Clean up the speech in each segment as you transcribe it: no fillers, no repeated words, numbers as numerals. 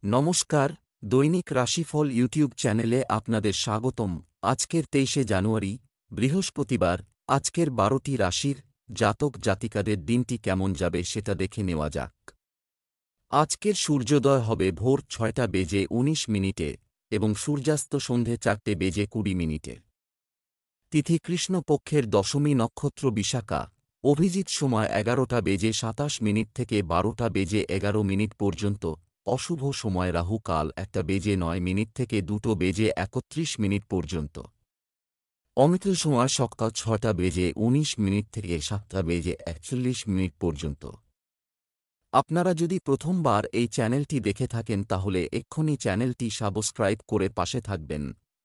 নমস্কার, দৈনিক রাশিফল ইউটিউব চ্যানেলে আপনাদের স্বাগতম। আজকের ২৩শে জানুয়ারি, বৃহস্পতিবার। আজকের ১২টি রাশির জাতক জাতিকাদের দিনটি কেমন যাবে সেটা দেখে নেওয়া যাক। আজকের সূর্যোদয় হবে ভোর ৬টা বেজে ১৯ মিনিটে এবং সূর্যাস্ত সন্ধে ৪টে বেজে ২০ মিনিটে। তিথি কৃষ্ণপক্ষের দশমী নক্ষত্র বিশাখা। অভিজিৎ সময় ১১টা বেজে ২৭ মিনিট থেকে ১২টা বেজে ১১ মিনিট পর্যন্ত। অশুভ সময় রাহু কাল ১টা বেজে ৯ মিনিট থেকে ২টো বেজে ৩১ মিনিট পর্যন্ত। অমৃত সময় সকাল ৬টা বেজে ১৯ মিনিট থেকে ৭টা বেজে ৪১ মিনিট পর্যন্ত। আপনারা যদি প্রথমবার এই চ্যানেলটি দেখে থাকেন তাহলে এক্ষুনি চ্যানেলটি সাবস্ক্রাইব করে পাশে থাকবেন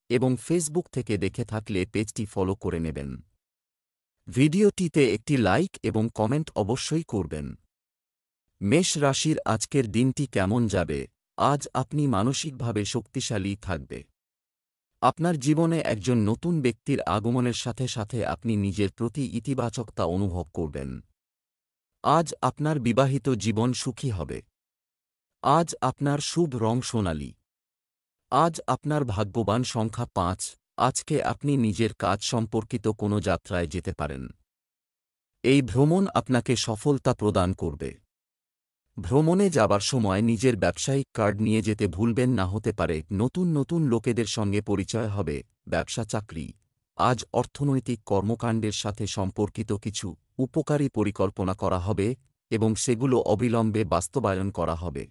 এবং ফেসবুক থেকে দেখে থাকলে পেজটি ফলো করে নেবেন। ভিডিওটিতে একটি লাইক এবং কমেন্ট অবশ্যই করবেন। মেষ রাশির আজকের দিনটি কেমন যাবে? আজ আপনি মানসিকভাবে শক্তিশালী থাকবে। আপনার জীবনে একজন নতুন ব্যক্তির আগমনের সাথে সাথে আপনি নিজের প্রতি ইতিবাচকতা অনুভব করবেন। আজ আপনার বিবাহিত জীবন সুখী হবে। আজ আপনার শুভ রং সোনালী। আজ আপনার ভাগ্যবান সংখ্যা ৫। আজকে আপনি নিজের কাজ সম্পর্কিত কোনো যাত্রায় যেতে পারেন। এই ভ্রমণ আপনাকে সফলতা প্রদান করবে। ভ্রমণে যাবার সময় নিজের ব্যবসায়িক কার্ড নিয়ে যেতে ভুলবেন না, হতে পারে নতুন নতুন লোকেদের সঙ্গে পরিচয় হবে। ব্যবসা চাকরি। আজ অর্থনৈতিক কর্মকাণ্ডের সাথে সম্পর্কিত কিছু উপকারী পরিকল্পনা করা হবে এবং সেগুলো অবিলম্বে বাস্তবায়ন করা হবে।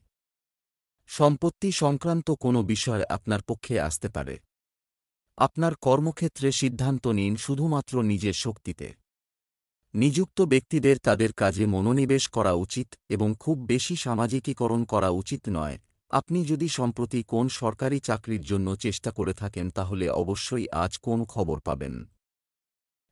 সম্পত্তি সংক্রান্ত কোনো বিষয় আপনার পক্ষে আসতে পারে। আপনার কর্মক্ষেত্রে সিদ্ধান্ত নিন শুধুমাত্র নিজের শক্তিতে। নিযুক্ত ব্যক্তিদের তাদের কাজে মনোনিবেশ করা উচিত এবং খুব বেশি সামাজিকীকরণ করা উচিত নয়। আপনি যদি সম্প্রতি কোন সরকারি চাকরির জন্য চেষ্টা করে থাকেন তাহলে অবশ্যই আজ কোন খবর পাবেন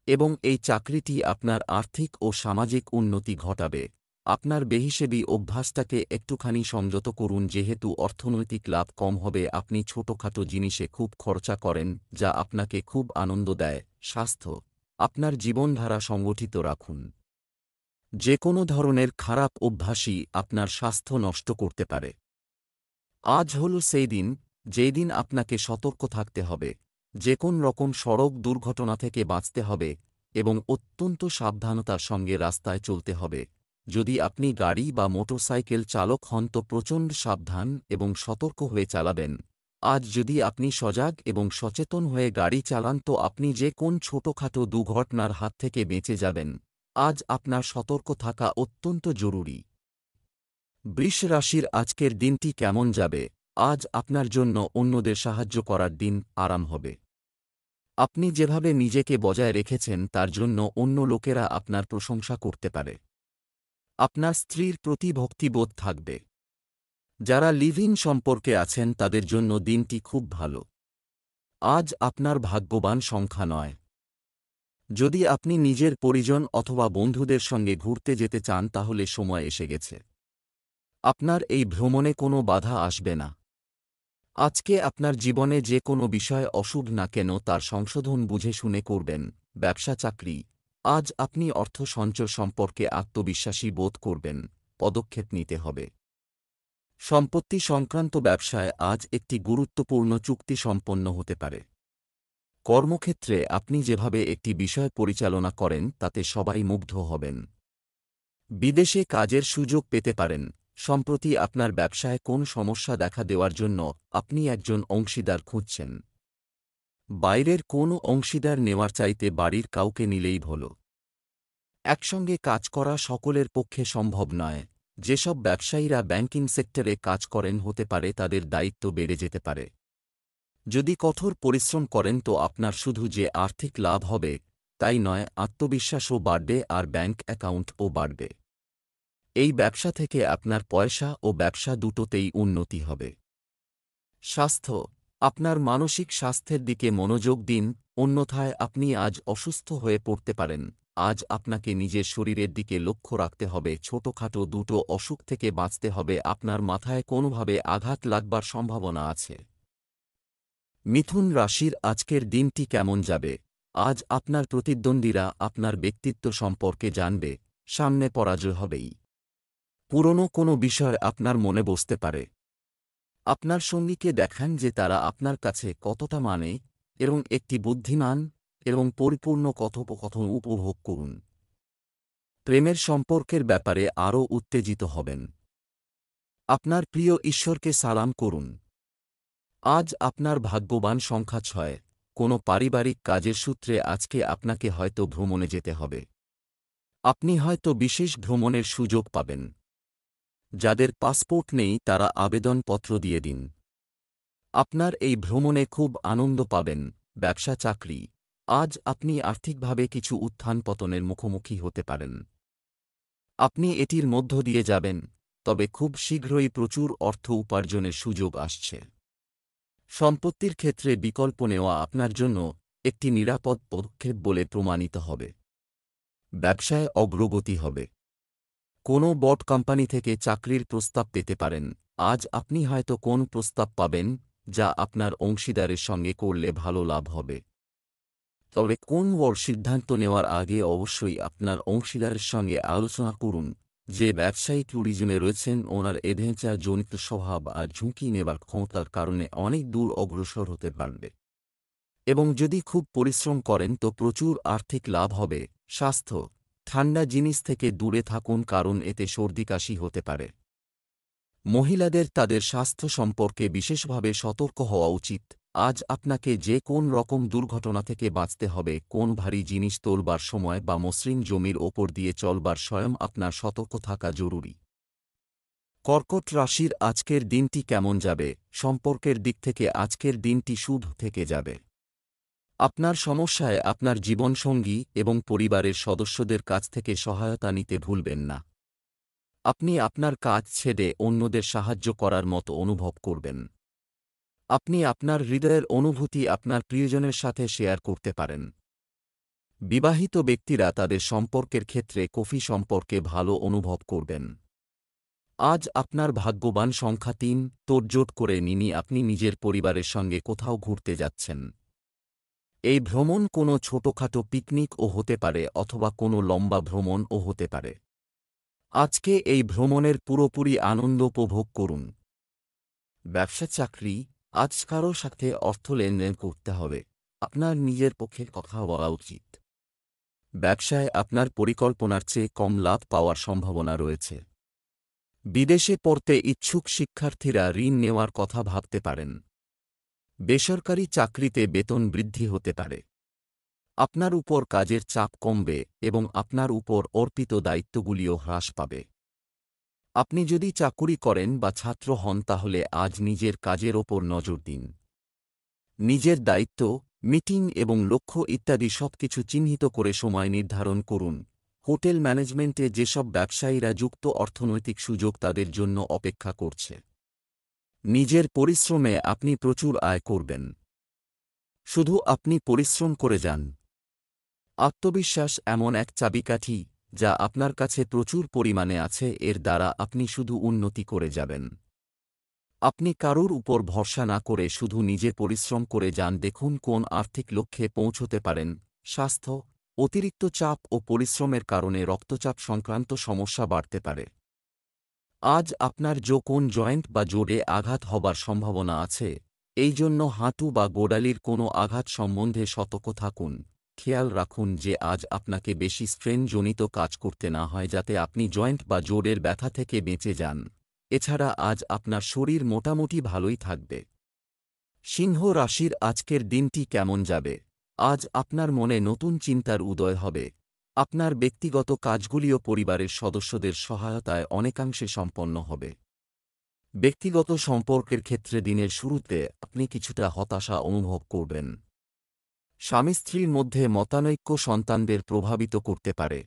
এবং এই চাকরিটি আপনার আর্থিক ও সামাজিক উন্নতি ঘটাবে। আপনার বেহিসেবি অভ্যাসটাকে একটুখানি সংযত করুন, যেহেতু অর্থনৈতিক লাভ কম হবে। আপনি ছোটখাটো জিনিসে খুব খরচা করেন যা আপনাকে খুব আনন্দ দেয়। স্বাস্থ্য। আপনার জীবনধারা সংগঠিত রাখুন। যে কোনো ধরনের খারাপ অভ্যাসই আপনার স্বাস্থ্য নষ্ট করতে পারে। আজ হল সেই দিন যেই দিন আপনাকে সতর্ক থাকতে হবে। যে কোন রকম সড়ক দুর্ঘটনা থেকে বাঁচতে হবে এবং অত্যন্ত সাবধানতার সঙ্গে রাস্তায় চলতে হবে। যদি আপনি গাড়ি বা মোটরসাইকেল চালক হন তো প্রচণ্ড সাবধান এবং সতর্ক হয়ে চালাবেন। আজ যদি আপনি সজাগ এবং সচেতন হয়ে গাড়ি চালান তো আপনি যে কোন ছোটখাটো দুর্ঘটনার হাত থেকে বেঁচে যাবেন। আজ আপনার সতর্ক থাকা অত্যন্ত জরুরি। বৃষ রাশির আজকের দিনটি কেমন যাবে? আজ আপনার জন্য অন্যদের সাহায্য করার দিন আরাম হবে। আপনি যেভাবে নিজেকে বজায় রেখেছেন তার জন্য অন্য লোকেরা আপনার প্রশংসা করতে পারে। আপনার স্ত্রীর প্রতি ভক্তিবোধ থাকবে। যারা লিভ ইন সম্পর্কে আছেন তাদের জন্য দিনটি খুব ভালো। আজ আপনার ভাগ্যবান সংখ্যা ৯। যদি আপনি নিজের পরিজন অথবা বন্ধুদের সঙ্গে ঘুরতে যেতে চান তাহলে সময় এসে গেছে। আপনার এই ভ্রমণে কোনো বাধা আসবে না। আজকে আপনার জীবনে যে কোনো বিষয় অশুভ না কেন তার সংশোধন বুঝে শুনে করবেন। ব্যবসা চাকরি। আজ আপনি অর্থ সঞ্চয় সম্পর্কে আত্মবিশ্বাসী বোধ করবেন। পদক্ষেপ নিতে হবে। সম্পত্তি সংক্রান্ত ব্যবসায় আজ একটি গুরুত্বপূর্ণ চুক্তি সম্পন্ন হতে পারে। কর্মক্ষেত্রে আপনি যেভাবে একটি বিষয় পরিচালনা করেন তাতে সবাই মুগ্ধ হবেন। বিদেশে কাজের সুযোগ পেতে পারেন। সম্প্রতি আপনার ব্যবসায় কোন সমস্যা দেখা দেওয়ার জন্য আপনি একজন অংশীদার খুঁজছেন। বাইরের কোনো অংশীদার নেওয়ার চাইতে বাড়ির কাউকে নিলেই ভালো। একসঙ্গে কাজ করা সকলের পক্ষে সম্ভব নয়। যেসব ব্যবসায়ীরা ব্যাংকিং সেক্টরে কাজ করেন হতে পারে তাদের দায়িত্ব বেড়ে যেতে পারে। যদি কঠোর পরিশ্রম করেন তো আপনার শুধু যে আর্থিক লাভ হবে তাই নয়, আত্মবিশ্বাসও বাড়বে আর ব্যাংক অ্যাকাউন্টও বাড়বে। এই ব্যবসা থেকে আপনার পয়সা ও ব্যবসা দুটোতেই উন্নতি হবে। স্বাস্থ্য। আপনার মানসিক স্বাস্থ্যের দিকে মনোযোগ দিন, অন্যথায় আপনি আজ অসুস্থ হয়ে পড়তে পারেন। আজ আপনাকে নিজের শরীরের দিকে লক্ষ্য রাখতে হবে। ছোটখাটো দুটো অসুখ থেকে বাঁচতে হবে। আপনার মাথায় কোনোভাবে আঘাত লাগবার সম্ভাবনা আছে। মিথুন রাশির আজকের দিনটি কেমন যাবে? আজ আপনার প্রতিদ্বন্দ্বীরা আপনার ব্যক্তিত্ব সম্পর্কে জানবে। সামনে পরাজয় হবেই। পুরনো কোনো বিষয় আপনার মনে বসতে পারে। আপনার সঙ্গীকে দেখান যে তারা আপনার কাছে কতটা মানে এবং একটি বুদ্ধিমান এবং পরিপূর্ণ কথোপকথন উপভোগ করুন। প্রেমের সম্পর্কের ব্যাপারে আরও উত্তেজিত হবেন। আপনার প্রিয় ঈশ্বরকে সালাম করুন। আজ আপনার ভাগ্যবান সংখ্যা 6। কোনো পারিবারিক কাজের সূত্রে আজকে আপনাকে হয়তো ভ্রমণে যেতে হবে। আপনি হয়তো বিশেষ ভ্রমণের সুযোগ পাবেন। যাদের পাসপোর্ট নেই তারা আবেদনপত্র দিয়ে দিন। আপনার এই ভ্রমণে খুব আনন্দ পাবেন। ব্যবসা চাকরি, আজ আপনি আর্থিকভাবে কিছু উত্থান পতনের মুখোমুখি হতে পারেন। আপনি এটির মধ্য দিয়ে যাবেন, তবে খুব শীঘ্রই প্রচুর অর্থ উপার্জনের সুযোগ আসছে। সম্পত্তির ক্ষেত্রে বিকল্প নেওয়া আপনার জন্য একটি নিরাপদ পদক্ষেপ বলে প্রমাণিত হবে। ব্যবসায় অগ্রগতি হবে। কোনো বড় কোম্পানি থেকে চাকরির প্রস্তাব পেতে পারেন। আজ আপনি হয়তো কোন প্রস্তাব পাবেন যা আপনার অংশীদারের সঙ্গে করলে ভালো লাভ হবে। তবে কোন বড় সিদ্ধান্ত নেওয়ার আগে অবশ্যই আপনার অংশীদারের সঙ্গে আলোচনা করুন। যে ব্যবসায়ী ট্যুরিজমে রয়েছেন ওনার অ্যাডভেঞ্চার জনিত স্বভাব আর ঝুঁকি নেবার ক্ষমতার কারণে অনেক দূর অগ্রসর হতে পারবে। এবং যদি খুব পরিশ্রম করেন তো প্রচুর আর্থিক লাভ হবে। স্বাস্থ্য, ঠান্ডা জিনিস থেকে দূরে থাকুন কারণ এতে সর্দি-কাশি হতে পারে। মহিলাদের তাদের স্বাস্থ্য সম্পর্কে বিশেষভাবে সতর্ক হওয়া উচিত। আজ আপনাকে যে কোন রকম দুর্ঘটনা থেকে বাঁচতে হবে, কোন ভারী জিনিস তোলবার সময় বা মসৃণ জমির ওপর দিয়ে চলবার স্বয়ং আপনার সতর্ক থাকা জরুরি। কর্কট রাশির আজকের দিনটি কেমন যাবে? সম্পর্কের দিক থেকে আজকের দিনটি শুভ থেকে যাবে। আপনার সমস্যায় আপনার জীবনসঙ্গী এবং পরিবারের সদস্যদের কাছ থেকে সহায়তা নিতে ভুলবেন না। আপনি আপনার কাজ ছেড়ে অন্যদের সাহায্য করার মতো অনুভব করবেন। আপনি আপনার হৃদয়ের অনুভূতি আপনার প্রিয়জনের সাথে শেয়ার করতে পারেন। বিবাহিত ব্যক্তিরা তাদের সম্পর্কের ক্ষেত্রে কফি সম্পর্কে ভালো অনুভব করবেন। আজ আপনার ভাগ্যবান সংখ্যা 3। তোড়জোড় করে নিনি আপনি নিজের পরিবারের সঙ্গে কোথাও ঘুরতে যাচ্ছেন। এই ভ্রমণ কোনো ছোটখাটো পিকনিকও হতে পারে অথবা কোনো লম্বা ভ্রমণও হতে পারে। আজকে এই ভ্রমণের পুরোপুরি আনন্দ উপভোগ করুন। ব্যবসা চাকরি, আজ কারো সাথে অর্থ লেনদেন করতে হবে। আপনার নিজের পক্ষে কথা বলা উচিত। ব্যবসায় আপনার পরিকল্পনার চেয়ে কম লাভ পাওয়ার সম্ভাবনা রয়েছে। বিদেশে পড়তে ইচ্ছুক শিক্ষার্থীরা ঋণ নেওয়ার কথা ভাবতে পারেন। বেসরকারি চাকরিতে বেতন বৃদ্ধি হতে পারে। আপনার উপর কাজের চাপ কমবে এবং আপনার উপর অর্পিত দায়িত্বগুলিও হ্রাস পাবে। আপনি যদি চাকুরি করেন বা ছাত্র হন তাহলে আজ নিজের কাজের ওপর নজর দিন। নিজের দায়িত্ব, মিটিং এবং লক্ষ্য ইত্যাদি সবকিছু চিহ্নিত করে সময় নির্ধারণ করুন। হোটেল ম্যানেজমেন্টে যেসব ব্যবসায়ীরা যুক্ত অর্থনৈতিক সুযোগ তাদের জন্য অপেক্ষা করছে। নিজের পরিশ্রমে আপনি প্রচুর আয় করবেন। শুধু আপনি পরিশ্রম করে যান। আত্মবিশ্বাস এমন এক চাবিকাঠি যা আপনার কাছে প্রচুর পরিমাণে আছে, এর দ্বারা আপনি শুধু উন্নতি করে যাবেন। আপনি কারুর উপর ভরসা না করে শুধু নিজে পরিশ্রম করে যান। দেখুন কোন আর্থিক লক্ষ্যে পৌঁছতে পারেন। স্বাস্থ্য, অতিরিক্ত চাপ ও পরিশ্রমের কারণে রক্তচাপ সংক্রান্ত সমস্যা বাড়তে পারে। আজ আপনার কোন জয়েন্ট বা জোড়ে আঘাত হবার সম্ভাবনা আছে, এই জন্য হাঁটু বা গোড়ালির কোনো আঘাত সম্বন্ধে সতর্ক থাকুন। খেয়াল রাখুন যে আজ আপনাকে বেশি স্ট্রেনজনিত কাজ করতে না হয় যাতে আপনি জয়েন্ট বা জোড়ের ব্যথা থেকে বেঁচে যান। এছাড়া আজ আপনার শরীর মোটামুটি ভালোই থাকবে। সিংহ রাশির আজকের দিনটি কেমন যাবে? আজ আপনার মনে নতুন চিন্তার উদয় হবে। আপনার ব্যক্তিগত কাজগুলিও পরিবারের সদস্যদের সহায়তায় অনেকাংশে সম্পন্ন হবে। ব্যক্তিগত সম্পর্কের ক্ষেত্রে দিনের শুরুতে আপনি কিছুটা হতাশা অনুভব করবেন। স্বামী স্ত্রীর মধ্যে মতানৈক্য সন্তানদের প্রভাবিত করতে পারে।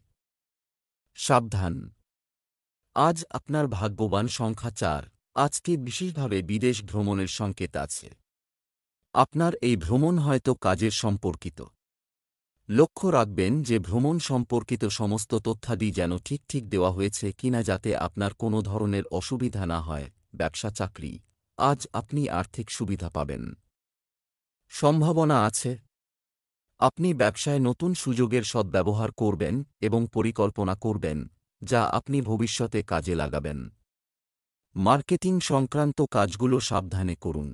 সাবধান। আজ আপনার ভাগ্যবান সংখ্যা 4। আজকে বিশেষভাবে বিদেশ ভ্রমণের সংকেত আছে। আপনার এই ভ্রমণ হয়তো কাজের সম্পর্কিত। লক্ষ্য রাখবেন যে ভ্রমণ সম্পর্কিত সমস্ত তথ্যাদি যেন ঠিক দেওয়া হয়েছে কিনা যাতে আপনার কোনো ধরনের অসুবিধা না হয়। ব্যবসা চাকরি, আজ আপনি আর্থিক সুবিধা পাবেন। সম্ভাবনা আছে আপনি ব্যবসায় নতুন সুযোগের সদ্ব্যবহার করবেন এবং পরিকল্পনা করবেন যা আপনি ভবিষ্যতে কাজে লাগাবেন। মার্কেটিং সংক্রান্ত কাজগুলো সাবধানে করুন।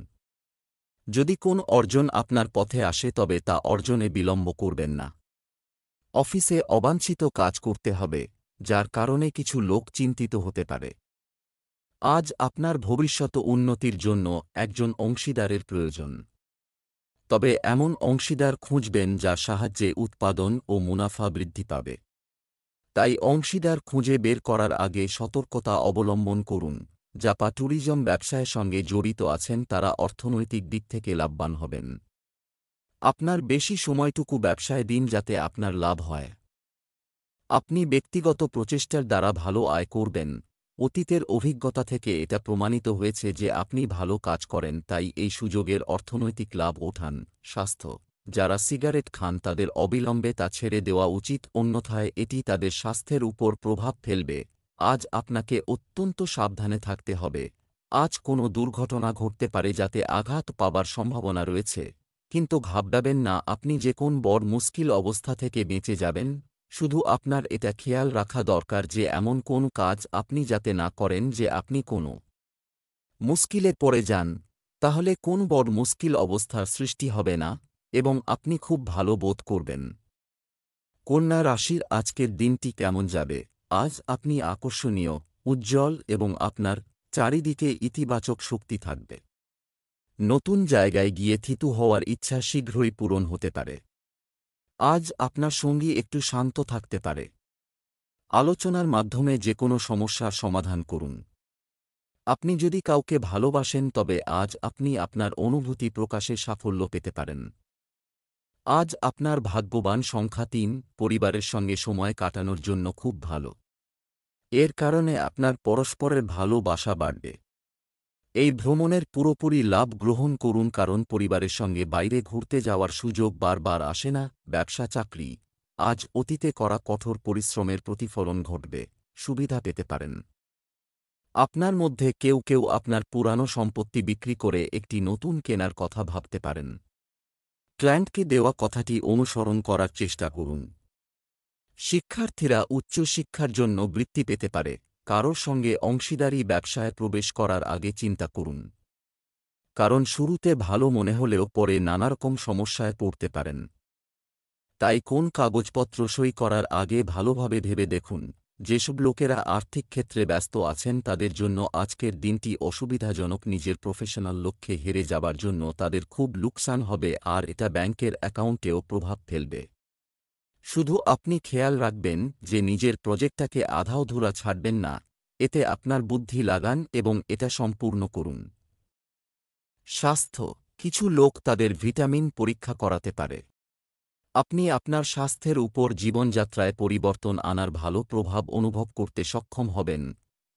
যদি কোন অর্জন আপনার পথে আসে তবে তা অর্জনে বিলম্ব করবেন না। অফিসে অবাঞ্ছিত কাজ করতে হবে, যার কারণে কিছু লোক চিন্তিত হতে পারে। আজ আপনার ভবিষ্যৎ উন্নতির জন্য একজন অংশীদারের প্রয়োজন। তবে এমন অংশীদার খুঁজবেন যার সাহায্যে উৎপাদন ও মুনাফা বৃদ্ধি পাবে। তাই অংশীদার খুঁজে বের করার আগে সতর্কতা অবলম্বন করুন। যারা ট্যুরিজম ব্যবসায়ের সঙ্গে জড়িত আছেন তারা অর্থনৈতিক দিক থেকে লাভবান হবেন। আপনার বেশি সময়টুকু ব্যবসায় দিন যাতে আপনার লাভ হয়। আপনি ব্যক্তিগত প্রচেষ্টার দ্বারা ভালো আয় করবেন। অতীতের অভিজ্ঞতা থেকে এটা প্রমাণিত হয়েছে যে আপনি ভালো কাজ করেন, তাই এই সুযোগের অর্থনৈতিক লাভ ওঠান। স্বাস্থ্য: যারা সিগারেট খান তাদের অবিলম্বে তা ছেড়ে দেওয়া উচিত, অন্যথায় এটি তাদের স্বাস্থ্যের উপর প্রভাব ফেলবে। আজ আপনাকে অত্যন্ত সাবধানে থাকতে হবে। আজ কোনো দুর্ঘটনা ঘটতে পারে যাতে আঘাত পাবার সম্ভাবনা রয়েছে, কিন্তু ঘাবড়াবেন না, আপনি যে কোন বড় মুশকিল অবস্থা থেকে বেঁচে যাবেন। শুধু আপনার এটা খেয়াল রাখা দরকার যে এমন কোন কাজ আপনি যাতে না করেন যে আপনি কোনো মুশকিলে পড়ে যান, তাহলে কোন বড় মুশকিল অবস্থার সৃষ্টি হবে না এবং আপনি খুব ভালো বোধ করবেন। কন্যা রাশির আজকের দিনটি কেমন যাবে? আজ আপনি আকর্ষণীয়, উজ্জ্বল এবং আপনার চারিদিকে ইতিবাচক শক্তি থাকবে। নতুন জায়গায় গিয়ে থিতু হওয়ার ইচ্ছা শীঘ্রই পূরণ হতে পারে। আজ আপনার সঙ্গী একটু শান্ত থাকতে পারে। আলোচনার মাধ্যমে যে কোনো সমস্যার সমাধান করুন। আপনি যদি কাউকে ভালোবাসেন তবে আজ আপনি আপনার অনুভূতি প্রকাশে সাফল্য পেতে পারেন। আজ আপনার ভাগ্যবান সংখ্যা ৩, পরিবারের সঙ্গে সময় কাটানোর জন্য খুব ভালো। এর কারণে আপনার পরস্পরের ভালোবাসা বাড়বে। এই ভ্রমণের পুরোপুরি লাভ গ্রহণ করুন, কারণ পরিবারের সঙ্গে বাইরে ঘুরতে যাওয়ার সুযোগ বারবার আসে না। ব্যবসা চাকরি: আজ অতীতে করা কঠোর পরিশ্রমের প্রতিফলন ঘটবে, সুবিধা পেতে পারেন। আপনার মধ্যে কেউ কেউ আপনার পুরানো সম্পত্তি বিক্রি করে একটি নতুন কেনার কথা ভাবতে পারেন। ক্লায়েন্টকে দেওয়া কথাটি অনুসরণ করার চেষ্টা করুন। শিক্ষার্থীরা উচ্চশিক্ষার জন্য বৃত্তি পেতে পারে। কারোর সঙ্গে অংশীদারি ব্যবসায় প্রবেশ করার আগে চিন্তা করুন, কারণ শুরুতে ভালো মনে হলেও পরে নানারকম সমস্যায় পড়তে পারেন। তাই কোন কাগজপত্র সই করার আগে ভালোভাবে ভেবে দেখুন। যেসব লোকেরা আর্থিক ক্ষেত্রে ব্যস্ত আছেন তাদের জন্য আজকের দিনটি অসুবিধাজনক। নিজের প্রফেশনাল লক্ষ্যে হেরে যাবার জন্য তাদের খুব লোকসান হবে, আর এটা ব্যাংকের অ্যাকাউন্টেও প্রভাব ফেলবে। শুধু আপনি খেয়াল রাখবেন যে নিজের প্রজেক্টটাকে আধাঅধুরা ছাড়বেন না। এতে আপনার বুদ্ধি লাগান এবং এটা সম্পূর্ণ করুন। স্বাস্থ্য: কিছু লোক তাদের ভিটামিন পরীক্ষা করাতে পারে। আপনি আপনার স্বাস্থ্যের উপর জীবনযাত্রায় পরিবর্তন আনার ভালো প্রভাব অনুভব করতে সক্ষম হবেন।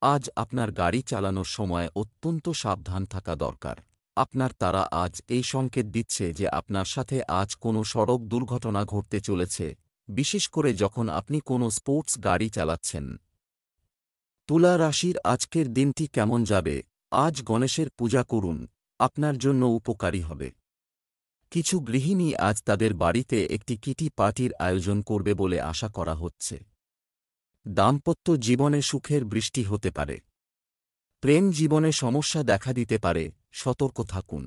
আজ আপনার গাড়ি চালানোর সময় অত্যন্ত সাবধান থাকা দরকার। আপনার তারা আজ এই সংকেত দিচ্ছে যে আপনার সাথে আজ কোনো সড়ক দুর্ঘটনা ঘটতে চলেছে, বিশেষ করে যখন আপনি কোনো স্পোর্টস গাড়ি চালাচ্ছেন। তুলা রাশির আজকের দিনটি কেমন যাবে? আজ গণেশের পূজা করুন, আপনার জন্য উপকারী হবে। কিছু গৃহিণী আজ তাদের বাড়িতে একটি কিটি পার্টির আয়োজন করবে বলে আশা করা হচ্ছে। দাম্পত্য জীবনে সুখের বৃষ্টি হতে পারে। প্রেম জীবনে সমস্যা দেখা দিতে পারে, সতর্ক থাকুন।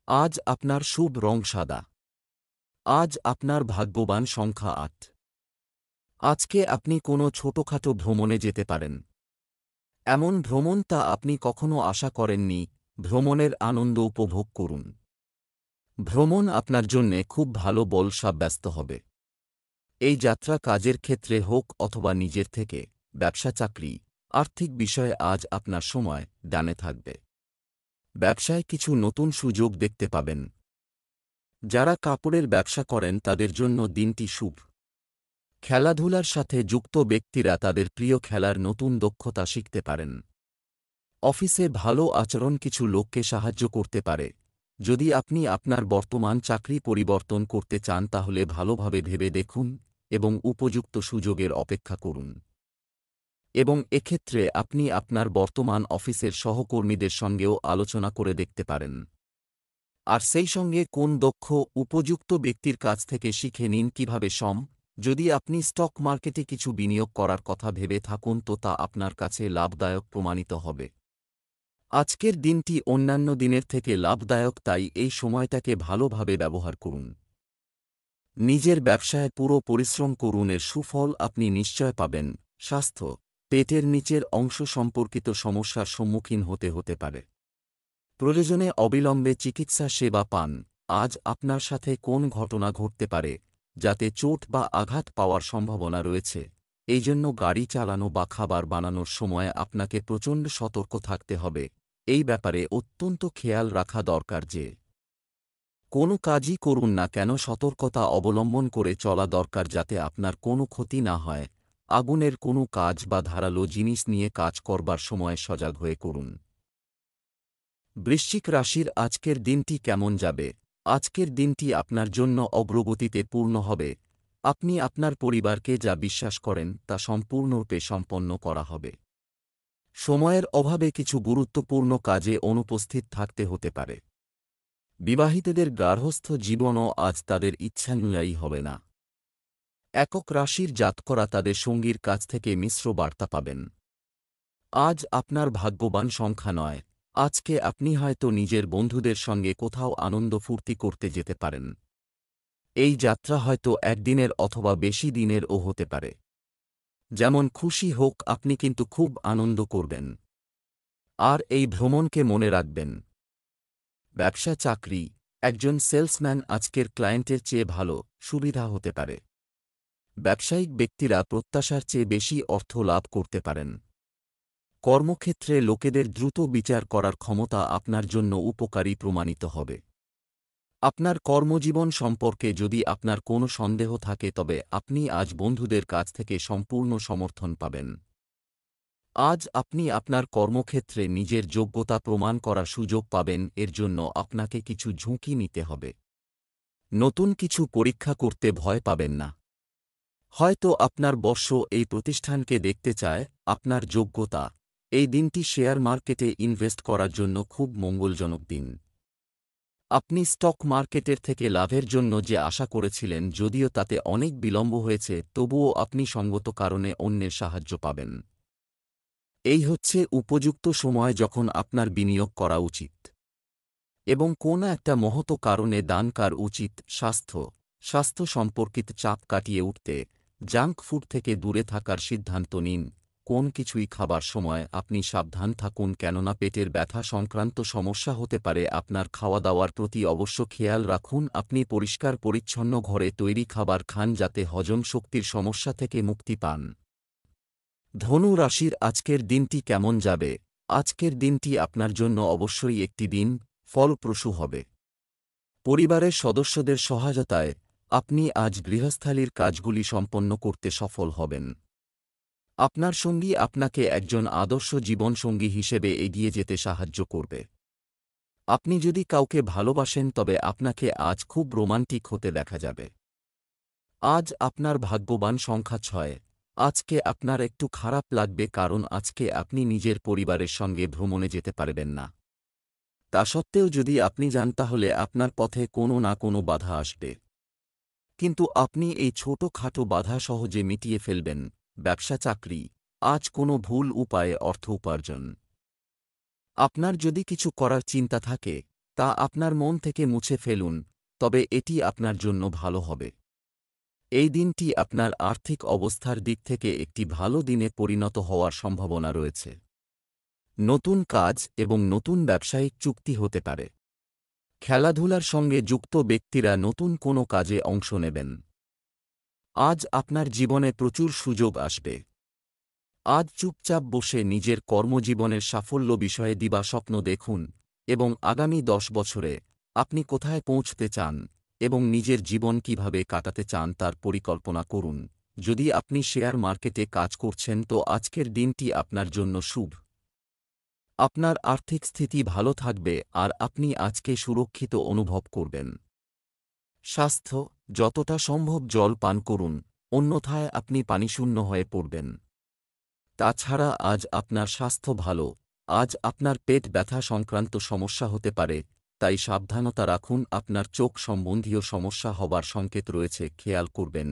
আজ আপনার শুভ রং সাদা। আজ আপনার ভাগ্যবান সংখ্যা ৮। আজকে আপনি কোনো ছোটখাটো ভ্রমণে যেতে পারেন। এমন ভ্রমণ তা আপনি কখনো আশা করেননি। ভ্রমণের আনন্দ উপভোগ করুন। ভ্রমণ আপনার জন্যে খুব ভালো বল সাব্যস্ত হবে। এই যাত্রা কাজের ক্ষেত্রে হোক অথবা নিজের থেকে, ব্যবসা চাকরি, আর্থিক বিষয়ে আজ আপনার সময় ডানে থাকবে। ব্যবসায় কিছু নতুন সুযোগ দেখতে পাবেন। যারা কাপড়ের ব্যবসা করেন তাদের জন্য দিনটি শুভ। খেলাধুলার সাথে যুক্ত ব্যক্তিরা তাদের প্রিয় খেলার নতুন দক্ষতা শিখতে পারেন। অফিসে ভালো আচরণ কিছু লোককে সাহায্য করতে পারে। যদি আপনি আপনার বর্তমান চাকরি পরিবর্তন করতে চান তাহলে ভালোভাবে ভেবে দেখুন এবং উপযুক্ত সুযোগের অপেক্ষা করুন। এবং এক্ষেত্রে আপনি আপনার বর্তমান অফিসের সহকর্মীদের সঙ্গেও আলোচনা করে দেখতে পারেন। আর সেই সঙ্গে কোন দক্ষ উপযুক্ত ব্যক্তির কাছ থেকে শিখে নিন কিভাবে যদি আপনি স্টক মার্কেটে কিছু বিনিয়োগ করার কথা ভেবে থাকুন তো তা আপনার কাছে লাভদায়ক প্রমাণিত হবে। আজকের দিনটি অন্যান্য দিনের থেকে লাভদায়ক, তাই এই সময়টাকে ভালোভাবে ব্যবহার করুন। নিজের ব্যবসায় পুরো পরিশ্রম করুন, এর সুফল আপনি নিশ্চয় পাবেন। স্বাস্থ্য, পেটের নিচের অংশ সম্পর্কিত সমস্যার সম্মুখীন হতে পারে। প্রয়োজনে অবিলম্বে চিকিৎসা সেবা পান। আজ আপনার সাথে কোন ঘটনা ঘটতে পারে যাতে চোট বা আঘাত পাওয়ার সম্ভাবনা রয়েছে, এই জন্য গাড়ি চালানো বা খাবার বানানোর সময় আপনাকে প্রচণ্ড সতর্ক থাকতে হবে। এই ব্যাপারে অত্যন্ত খেয়াল রাখা দরকার যে কোনো কাজই করুন না কেন সতর্কতা অবলম্বন করে চলা দরকার যাতে আপনার কোনো ক্ষতি না হয়। আগুনের কোনো কাজ বা ধারালো জিনিস নিয়ে কাজ করবার সময় সজাগ হয়ে করুন। বৃশ্চিক রাশির আজকের দিনটি কেমন যাবে? আজকের দিনটি আপনার জন্য অগ্রগতিতে পূর্ণ হবে। আপনি আপনার পরিবারকে যা বিশ্বাস করেন তা সম্পূর্ণরূপে সম্পন্ন করা হবে। সময়ের অভাবে কিছু গুরুত্বপূর্ণ কাজে অনুপস্থিত থাকতে হতে পারে। বিবাহিতদের গার্হস্থ্য জীবনও আজ তাদের ইচ্ছানুযায়ী হবে না। একক রাশির জাতকরা তাদের সঙ্গীর কাছ থেকে মিশ্র বার্তা পাবেন। আজ আপনার ভাগ্যবান সংখ্যা নয়। আজকে আপনি হয়তো নিজের বন্ধুদের সঙ্গে কোথাও আনন্দ ফুর্তি করতে যেতে পারেন। এই যাত্রা হয়তো একদিনের অথবা বেশি দিনেরও হতে পারে। যেমন খুশি হোক, আপনি কিন্তু খুব আনন্দ করবেন। আর এই ভ্রমণকে মনে রাখবেন। ব্যবসা চাকরি, একজন সেলসম্যান আজকের ক্লায়েন্টের চেয়ে ভালো সুবিধা হতে পারে। ব্যবসায়িক ব্যক্তিরা প্রত্যাশার চেয়ে বেশি অর্থ লাভ করতে পারেন। কর্মক্ষেত্রে লোকেদের দ্রুত বিচার করার ক্ষমতা আপনার জন্য উপকারী প্রমাণিত হবে। আপনার কর্মজীবন সম্পর্কে যদি আপনার কোনো সন্দেহ থাকে তবে আপনি আজ বন্ধুদের কাছ থেকে সম্পূর্ণ সমর্থন পাবেন। আজ আপনি আপনার কর্মক্ষেত্রে নিজের যোগ্যতা প্রমাণ করার সুযোগ পাবেন, এর জন্য আপনাকে কিছু ঝুঁকি নিতে হবে। নতুন কিছু পরীক্ষা করতে ভয় পাবেন না। হয়তো আপনার বস এই প্রতিষ্ঠানকে দেখতে চায়। আপনার যোগ্যতা, এই দিনটি শেয়ার মার্কেটে ইনভেস্ট করার জন্য খুব মঙ্গলজনক দিন। আপনি স্টক মার্কেটের থেকে লাভের জন্য যে আশা করেছিলেন, যদিও তাতে অনেক বিলম্ব হয়েছে, তবুও আপনি সঙ্গত কারণে অন্যের সাহায্য পাবেন। এই হচ্ছে উপযুক্ত সময় যখন আপনার বিনিয়োগ করা উচিত এবং কোন একটা মহৎ কারণে দান করা উচিত। স্বাস্থ্য সম্পর্কিত চাপ কাটিয়ে উঠতে জাঙ্ক ফুড থেকে দূরে থাকার সিদ্ধান্ত নিন। কোন কিছুই খাবার সময় আপনি সাবধান থাকুন, কেননা পেটের ব্যথা সংক্রান্ত সমস্যা হতে পারে। আপনার খাওয়া দাওয়ার প্রতি অবশ্য খেয়াল রাখুন। আপনি পরিষ্কার পরিচ্ছন্ন ঘরে তৈরি খাবার খান যাতে হজম শক্তির সমস্যা থেকে মুক্তি পান। ধনু রাশির আজকের দিনটি কেমন যাবে? আজকের দিনটি আপনার জন্য অবশ্যই একটি দিন ফলপ্রসূ হবে। পরিবারের সদস্যদের সহায়তায় আপনি আজ গৃহস্থালির কাজগুলি সম্পন্ন করতে সফল হবেন। আপনার সঙ্গী আপনাকে একজন আদর্শ জীবনসঙ্গী হিসেবে এগিয়ে যেতে সাহায্য করবে। আপনি যদি কাউকে ভালোবাসেন তবে আপনাকে আজ খুব রোমান্টিক হতে দেখা যাবে। আজ আপনার ভাগ্যবান সংখ্যা 6। আজকে আপনার একটু খারাপ লাগবে কারণ আজকে আপনি নিজের পরিবারের সঙ্গে ভ্রমণে যেতে পারবেন না। তা সত্ত্বেও যদি আপনি যান তাহলে আপনার পথে কোনো না কোনো বাধা আসবে, কিন্তু আপনি এই ছোটখাটো বাধা সহজে মিটিয়ে ফেলবেন। ব্যবসা চাকরি, আজ কোনো ভুল উপায়ে অর্থ উপার্জন। আপনার যদি কিছু করার চিন্তা থাকে তা আপনার মন থেকে মুছে ফেলুন, তবে এটি আপনার জন্য ভালো হবে। এই দিনটি আপনার আর্থিক অবস্থার দিক থেকে একটি ভালো দিনে পরিণত হওয়ার সম্ভাবনা রয়েছে। নতুন কাজ এবং নতুন ব্যবসায়িক চুক্তি হতে পারে। খেলাধুলার সঙ্গে যুক্ত ব্যক্তিরা নতুন কোনো কাজে অংশ নেবেন। আজ আপনার জীবনে প্রচুর সুযোগ আসবে। আজ চুপচাপ বসে নিজের কর্মজীবনের সাফল্য বিষয়ে দিবাস্বপ্ন দেখুন এবং আগামী 10 বছরে আপনি কোথায় পৌঁছতে চান এবং নিজের জীবন কিভাবে কাটাতে চান তার পরিকল্পনা করুন। যদি আপনি শেয়ার মার্কেটে কাজ করছেন তো আজকের দিনটি আপনার জন্য শুভ। আপনার আর্থিক স্থিতি ভালো থাকবে আর আপনি আজকে সুরক্ষিত অনুভব করবেন। স্বাস্থ্য, যতটা সম্ভব জল পান করুন, অন্যথায় আপনি পানিশূন্য হয়ে পড়বেন। তাছাড়া আজ আপনার স্বাস্থ্য ভালো। আজ আপনার পেট ব্যথা সংক্রান্ত সমস্যা হতে পারে, তাই সাবধানতা রাখুন। আপনার চোখ সম্বন্ধীয় সমস্যা হবার সংকেত রয়েছে, খেয়াল করবেন।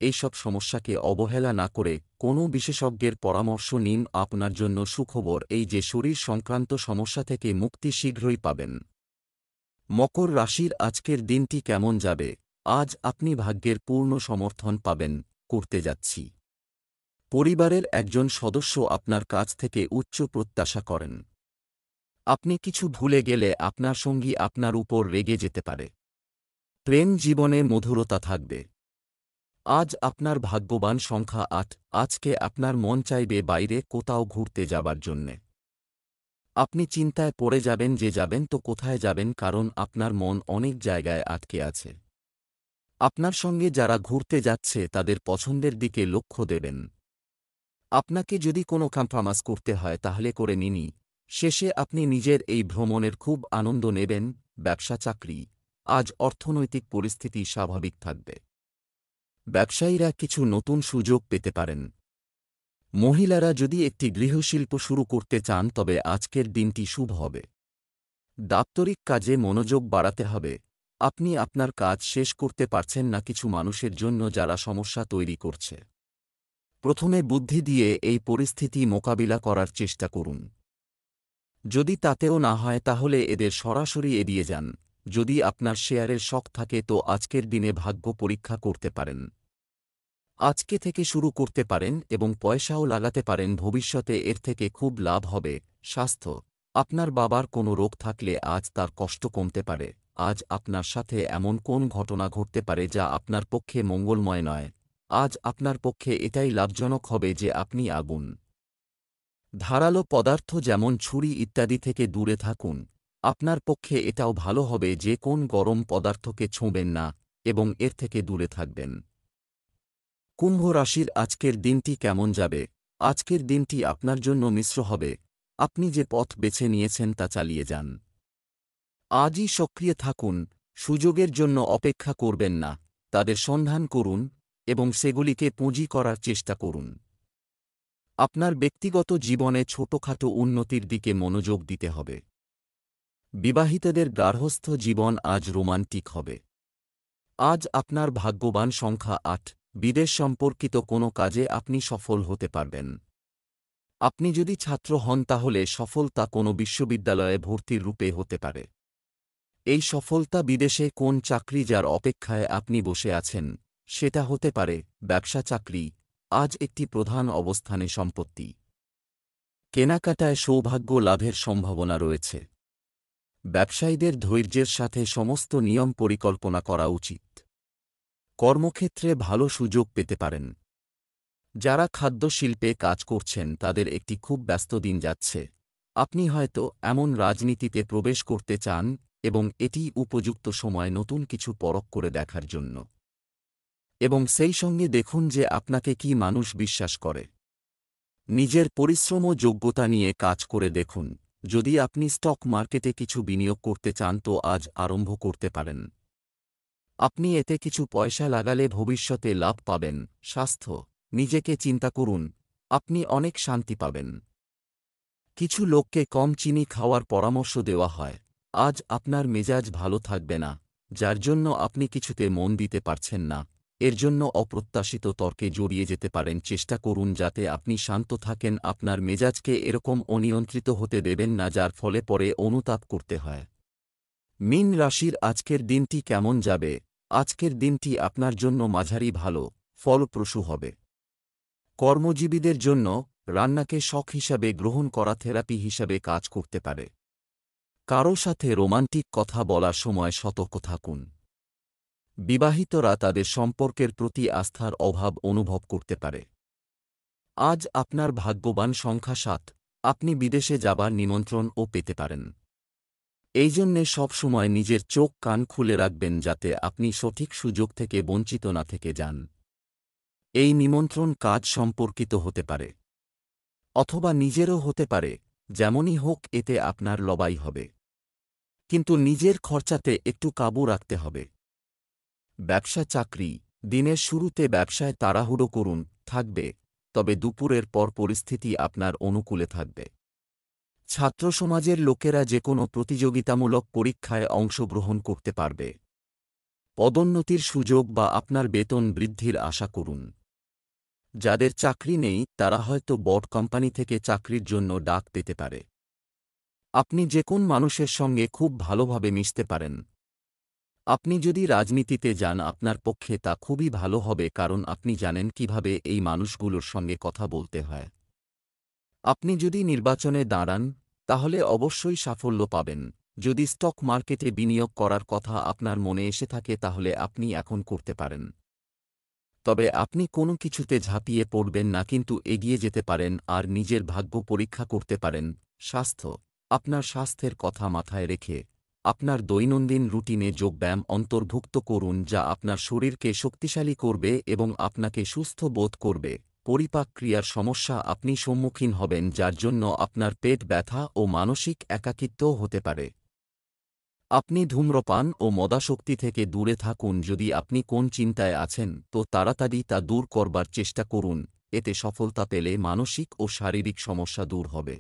এইসব সমস্যাকে অবহেলা না করে কোনো বিশেষজ্ঞের পরামর্শ নিন। আপনার জন্য সুখবর এই যে শরীর সংক্রান্ত সমস্যা থেকে মুক্তি শীঘ্রই পাবেন। মকর রাশির আজকের দিনটি কেমন যাবে? আজ আপনি ভাগ্যের পূর্ণ সমর্থন পাবেন। করতে যাচ্ছি। পরিবারের একজন সদস্য আপনার কাছ থেকে উচ্চ প্রত্যাশা করেন। আপনি কিছু ভুলে গেলে আপনার সঙ্গী আপনার উপর রেগে যেতে পারে। প্রেম জীবনে মধুরতা থাকবে। আজ আপনার ভাগ্যবান সংখ্যা ৮। আজকে আপনার মন চাইবে বাইরে কোথাও ঘুরতে যাবার জন্যে। আপনি চিন্তায় পড়ে যাবেন যে যাবেন তো কোথায় যাবেন, কারণ আপনার মন অনেক জায়গায় আটকে আছে। আপনার সঙ্গে যারা ঘুরতে যাচ্ছে তাদের পছন্দের দিকে লক্ষ্য দেবেন। আপনাকে যদি কোনো কম্প্রোমাইজ করতে হয় তাহলে করে নিনই। শেষে আপনি নিজের এই ভ্রমণের খুব আনন্দ নেবেন। ব্যবসা চাকরি, আজ অর্থনৈতিক পরিস্থিতি স্বাভাবিক থাকবে। ব্যবসায়ীরা কিছু নতুন সুযোগ পেতে পারেন। মহিলারা যদি একটি গৃহশিল্প শুরু করতে চান তবে আজকের দিনটি শুভ হবে। দাপ্তরিক কাজে মনোযোগ বাড়াতে হবে। আপনি আপনার কাজ শেষ করতে পারছেন না কিছু মানুষের জন্য যারা সমস্যা তৈরি করছে। প্রথমে বুদ্ধি দিয়ে এই পরিস্থিতি মোকাবিলা করার চেষ্টা করুন। যদি তাতেও না হয় তাহলে এদের সরাসরি এড়িয়ে যান। যদি আপনার শেয়ারের শখ থাকে তো আজকের দিনে ভাগ্য পরীক্ষা করতে পারেন। আজকে থেকে শুরু করতে পারেন এবং পয়সাও লাগাতে পারেন, ভবিষ্যতে এর থেকে খুব লাভ হবে। স্বাস্থ্য, আপনার বাবার কোনো রোগ থাকলে আজ তার কষ্ট কমতে পারে। আজ আপনার সাথে এমন কোন ঘটনা ঘটতে পারে যা আপনার পক্ষে মঙ্গলময় নয়। আজ আপনার পক্ষে এটাই লাভজনক হবে যে আপনি আগুন, ধারালো পদার্থ যেমন ছুরি ইত্যাদি থেকে দূরে থাকুন। আপনার পক্ষে এটাও ভালো হবে যে কোন গরম পদার্থকে ছোঁবেন না এবং এর থেকে দূরে থাকবেন। কুম্ভ রাশির আজকের দিনটি কেমন যাবে? আজকের দিনটি আপনার জন্য মিশ্র হবে। আপনি যে পথ বেছে নিয়েছেন তা চালিয়ে যান। আজই সক্রিয় থাকুন। সুযোগের জন্য অপেক্ষা করবেন না, তাদের সন্ধান করুন এবং সেগুলিকে পুঁজি করার চেষ্টা করুন। আপনার ব্যক্তিগত জীবনে ছোটখাটো উন্নতির দিকে মনোযোগ দিতে হবে। বিবাহিতদের গার্হস্থ্য জীবন আজ রোমান্টিক হবে। আজ আপনার ভাগ্যবান সংখ্যা ৮। বিদেশ সম্পর্কিত কোনো কাজে আপনি সফল হতে পারবেন। আপনি যদি ছাত্র হন তাহলে সফলতা কোনো বিশ্ববিদ্যালয়ে ভর্তির রূপে হতে পারে। এই সফলতা বিদেশে কোন চাকরি যার অপেক্ষায় আপনি বসে আছেন সেটা হতে পারে। ব্যবসা চাকরি, আজ একটি প্রধান অবস্থানে সম্পত্তি। কেনাকাটায় সৌভাগ্য লাভের সম্ভাবনা রয়েছে। ব্যবসায়ীদের ধৈর্যের সাথে সমস্ত নিয়ম পরিকল্পনা করা উচিত। কর্মক্ষেত্রে ভালো সুযোগ পেতে পারেন। যারা খাদ্য শিল্পে কাজ করছেন তাদের একটি খুব ব্যস্ত দিন যাচ্ছে। আপনি হয়তো এমন রাজনীতিতে প্রবেশ করতে চান এবং এটি উপযুক্ত সময় নতুন কিছু পরখ করে দেখার জন্য। এবং সেই সঙ্গে দেখুন যে আপনাকে কি মানুষ বিশ্বাস করে। নিজের পরিশ্রম ও যোগ্যতা নিয়ে কাজ করে দেখুন। যদি আপনি স্টক মার্কেটে কিছু বিনিয়োগ করতে চান তো আজ আরম্ভ করতে পারেন। আপনি এতে কিছু পয়সা লাগালে ভবিষ্যতে লাভ পাবেন। স্বাস্থ্য, নিজেকে চিন্তা করুন, আপনি অনেক শান্তি পাবেন। কিছু লোককে কম চিনি খাওয়ার পরামর্শ দেওয়া হয়। আজ আপনার মেজাজ ভালো থাকবে না, যার জন্য আপনি কিছুতে মন দিতে পারছেন না। এর জন্য অপ্রত্যাশিত তর্কে জড়িয়ে যেতে পারেন। চেষ্টা করুন যাতে আপনি শান্ত থাকেন। আপনার মেজাজকে এরকম অনিয়ন্ত্রিত হতে দেবেন না যার ফলে পরে অনুতাপ করতে হয়। মীন রাশির আজকের দিনটি কেমন যাবে? আজকের দিনটি আপনার জন্য মাঝারি ভালো, ফলপ্রসূ হবে। কর্মজীবীদের জন্য রান্নাকে শখ হিসাবে গ্রহণ করা থেরাপি হিসাবে কাজ করতে পারে। কারও সাথে রোমান্টিক কথা বলার সময় সতর্ক থাকুন। বিবাহিতরা তাদের সম্পর্কের প্রতি আস্থার অভাব অনুভব করতে পারে। আজ আপনার ভাগ্যবান সংখ্যা ৭। আপনি বিদেশে যাবার নিমন্ত্রণও পেতে পারেন। এই জন্যে সবসময় নিজের চোখ কান খুলে রাখবেন যাতে আপনি সঠিক সুযোগ থেকে বঞ্চিত না থেকে যান। এই নিমন্ত্রণ কাজ সম্পর্কিত হতে পারে অথবা নিজেরও হতে পারে। যেমনই হোক এতে আপনার লবাই হবে, কিন্তু নিজের খরচাতে একটু কাবু রাখতে হবে। ব্যবসা চাকরি, দিনের শুরুতে ব্যবসায় তাড়াহুড়ো করুন থাকবে, তবে দুপুরের পর পরিস্থিতি আপনার অনুকূলে থাকবে। ছাত্র সমাজের লোকেরা যে কোনো প্রতিযোগিতামূলক পরীক্ষায় অংশগ্রহণ করতে পারবে। পদোন্নতির সুযোগ বা আপনার বেতন বৃদ্ধির আশা করুন। যাদের চাকরি নেই তারা হয়তো বড় কোম্পানি থেকে চাকরির জন্য ডাক পেতে পারে। আপনি যে কোন মানুষের সঙ্গে খুব ভালোভাবে মিশতে পারেন। আপনি যদি রাজনীতিতে যান আপনার পক্ষে তা খুবই ভালো হবে, কারণ আপনি জানেন কিভাবে এই মানুষগুলোর সঙ্গে কথা বলতে হয়। আপনি যদি নির্বাচনে দাঁড়ান তাহলে অবশ্যই সাফল্য পাবেন। যদি স্টক মার্কেটে বিনিয়োগ করার কথা আপনার মনে এসে থাকে তাহলে আপনি এখন করতে পারেন। তবে আপনি কোনো কিছুতে ঝাঁপিয়ে পড়বেন না, কিন্তু এগিয়ে যেতে পারেন আর নিজের ভাগ্য পরীক্ষা করতে পারেন। স্বাস্থ্য, আপনার স্বাস্থ্যের কথা মাথায় রেখে আপনার দৈনন্দিন রুটিনে যোগব্যায়াম অন্তর্ভুক্ত করুন, যা আপনার শরীরকে শক্তিশালী করবে এবং আপনাকে সুস্থ বোধ করবে। পরিপাক ক্রিয়ার সমস্যা আপনি সম্মুখীন হবেন, যার জন্য আপনার পেট ব্যথা ও মানসিক একাকিত্বও হতে পারে। আপনি ধূম্রপান ও মদাসক্তি থেকে দূরে থাকুন। যদি আপনি কোন চিন্তায় আছেন তো তাড়াতাড়ি তা দূর করবার চেষ্টা করুন, এতে সফলতা পেলে মানসিক ও শারীরিক সমস্যা দূর হবে।